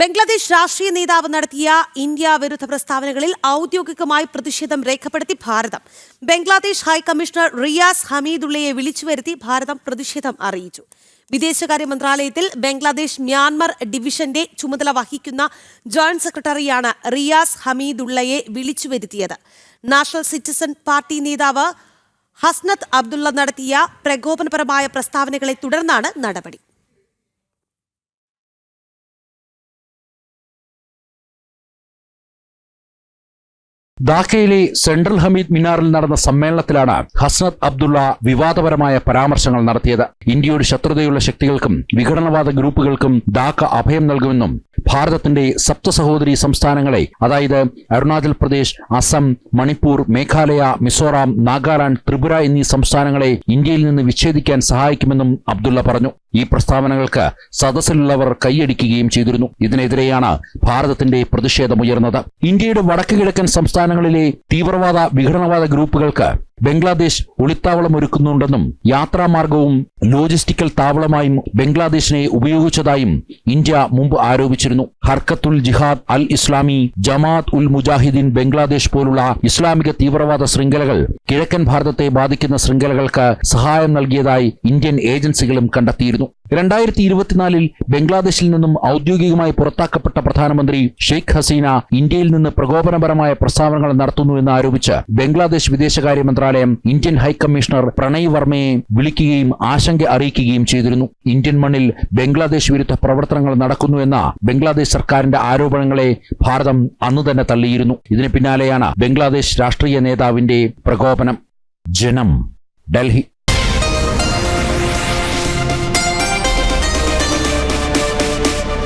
ബംഗ്ലാദേശ് രാഷ്ട്രീയ നേതാവ് നടത്തിയ ഇന്ത്യ വിരുദ്ധ പ്രസ്താവനകളിൽ ഔദ്യോഗികമായി പ്രതിഷേധം രേഖപ്പെടുത്തി ഭാരതം. ബംഗ്ലാദേശ് ഹൈക്കമ്മീഷണർ റിയാസ് ഹമീദുള്ളയെ വിളിച്ചുവരുത്തി ഭാരതം പ്രതിഷേധം അറിയിച്ചു. വിദേശകാര്യ മന്ത്രാലയത്തിൽ ബംഗ്ലാദേശ് മ്യാൻമർ ഡിവിഷന്റെ ചുമതല വഹിക്കുന്ന ജോയിന്റ് സെക്രട്ടറിയാണ് റിയാസ് ഹമീദുള്ളയെ വിളിച്ചുവരുത്തിയത്. നാഷണൽ സിറ്റിസൺ പാർട്ടി നേതാവ് ഹസ്നത്ത് അബ്ദുള്ള നടത്തിയ പ്രകോപനപരമായ പ്രസ്താവനകളെ തുടർന്നാണ് നടപടി. ധാക്കയിലെ സെൻട്രൽ ഹമീദ് മിനാറിൽ നടന്ന സമ്മേളനത്തിലാണ് ഹസ്നത്ത് അബ്ദുള്ള വിവാദപരമായ പരാമർശങ്ങൾ നടത്തിയത്. ഇന്ത്യയുടെ ശത്രുതയുള്ള ശക്തികൾക്കും വിഘടനവാദ ഗ്രൂപ്പുകൾക്കും ധാക്ക അഭയം നൽകുമെന്നും ഭാരതത്തിന്റെ സപ്തസഹോദരി സംസ്ഥാനങ്ങളെ, അതായത് അരുണാചൽ പ്രദേശ്, അസം, മണിപ്പൂർ, മേഘാലയ, മിസോറാം, നാഗാലാൻഡ്, ത്രിപുര എന്നീ സംസ്ഥാനങ്ങളെ ഇന്ത്യയിൽ നിന്ന് വിച്ഛേദിക്കാൻ സഹായിക്കുമെന്നും അബ്ദുള്ള പറഞ്ഞു. ഈ പ്രസ്താവനകൾക്ക് സദസ്സിലുള്ളവർ കൈയടിക്കുകയും ചെയ്തിരുന്നു. ഇതിനെതിരെയാണ് ഭാരതത്തിന്റെ പ്രതിഷേധമുയർന്നത്. ഇന്ത്യയുടെ വടക്ക് കിഴക്കൻ സംസ്ഥാനങ്ങളിലെ തീവ്രവാദ വിഘടനവാദ ഗ്രൂപ്പുകൾക്ക് ബംഗ്ലാദേശ് ഒളിത്താവളമൊരുക്കുന്നുണ്ടെന്നും യാത്രാമാർഗവും ലോജിസ്റ്റിക്കൽ താവളമായും ബംഗ്ലാദേശിനെ ഉപയോഗിച്ചതായും ഇന്ത്യ മുമ്പ് ആരോപിച്ചിരുന്നു. ഹർക്കത്തുൽ ജിഹാദ് അൽ ഇസ്ലാമി, ജമാഅത്ത് ഉൽ മുജാഹിദീൻ ബംഗ്ലാദേശ് പോലുള്ള ഇസ്ലാമിക തീവ്രവാദ ശൃംഖലകൾ കിഴക്കൻ ഭാരതത്തെ ബാധിക്കുന്ന ശൃംഖലകൾക്ക് സഹായം നൽകിയതായി ഇന്ത്യൻ ഏജൻസികളും കണ്ടെത്തിയിരുന്നു. 2024 ബംഗ്ലാദേശിൽ നിന്നും ഔദ്യോഗികമായി പുറത്താക്കപ്പെട്ട പ്രധാനമന്ത്രി ഷെയ്ഖ് ഹസീന ഇന്ത്യയിൽ നിന്ന് പ്രകോപനപരമായ പ്രസ്താവനകൾ നടത്തുന്നുവെന്ന് ആരോപിച്ച് ബംഗ്ലാദേശ് വിദേശകാര്യ മന്ത്രാലയം ഇന്ത്യൻ ഹൈക്കമ്മീഷണർ പ്രണയ് വർമ്മയെ വിളിക്കുകയും ആശങ്ക അറിയിക്കുകയും ചെയ്തിരുന്നു. ഇന്ത്യൻ മണ്ണിൽ ബംഗ്ലാദേശ് വിരുദ്ധ പ്രവർത്തനങ്ങൾ നടക്കുന്നുവെന്ന ബംഗ്ലാദേശ് സർക്കാരിന്റെ ആരോപണങ്ങളെ ഭാരതം അന്നു തന്നെ തള്ളിയിരുന്നു. ഇതിന് പിന്നാലെയാണ് ബംഗ്ലാദേശ് രാഷ്ട്രീയ നേതാവിന്റെ പ്രകോപനം. ജനം, ഡൽഹി.